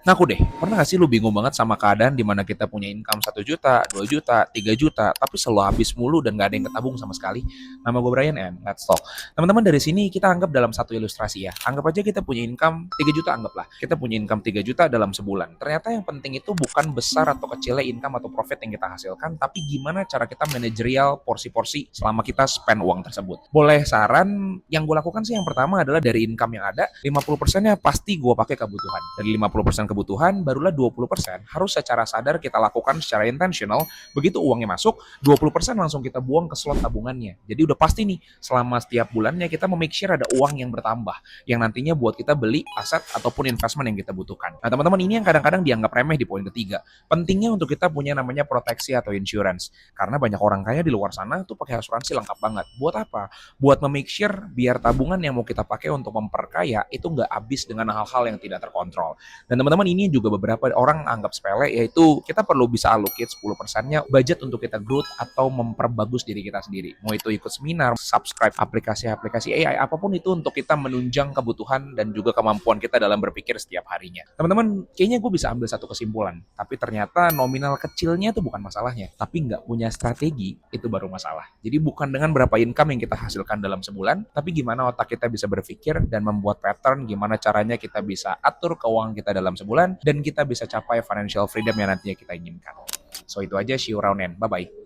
Ngaku deh, pernah gak sih lu bingung banget sama keadaan di mana kita punya income 1 juta, 2 juta, 3 juta, tapi selalu habis mulu dan gak ada yang ketabung sama sekali? Nama gue Brian and let's talk. Teman-teman dari sini kita anggap dalam satu ilustrasi ya. Anggap aja kita punya income 3 juta anggaplah. Kita punya income 3 juta dalam sebulan. Ternyata yang penting itu bukan besar atau kecilnya income atau profit yang kita hasilkan, tapi gimana cara kita manajerial porsi-porsi selama kita spend uang tersebut. Boleh saran, yang gue lakukan sih yang pertama adalah dari income yang ada, 50%-nya pasti gue pakai kebutuhan. Dari 50% kebutuhan, barulah 20% harus secara sadar kita lakukan secara intentional. Begitu uangnya masuk, 20% langsung kita buang ke slot tabungannya. Jadi udah pasti nih, selama setiap bulannya kita memake sure ada uang yang bertambah, yang nantinya buat kita beli aset ataupun investment yang kita butuhkan. Nah teman-teman, ini yang kadang-kadang dianggap remeh di poin ketiga. Pentingnya untuk kita punya namanya proteksi atau insurance. Karena banyak orang kaya di luar sana tuh pakai asuransi lengkap banget. Buat apa? Buat memake sure biar tabungan yang mau kita pakai untuk memperkaya itu nggak habis dengan hal-hal yang tidak terkontrol. Dan teman-teman, ini juga beberapa orang anggap sepele, yaitu kita perlu bisa allocate 10%-nya budget untuk kita growth atau memperbagus diri kita sendiri. Mau itu ikut seminar, subscribe aplikasi-aplikasi AI, apapun itu untuk kita menunjang kebutuhan dan juga kemampuan kita dalam berpikir setiap harinya. Teman-teman, kayaknya gue bisa ambil satu kesimpulan, tapi ternyata nominal kecilnya itu bukan masalahnya, tapi nggak punya strategi itu baru masalah. Jadi bukan dengan berapa income yang kita hasilkan dalam sebulan, tapi gimana otak kita bisa berpikir dan membuat pattern, gimana caranya kita bisa atur keuangan kita dalam sebulan dan kita bisa capai financial freedom yang nantinya kita inginkan. So itu aja, see you around and bye-bye.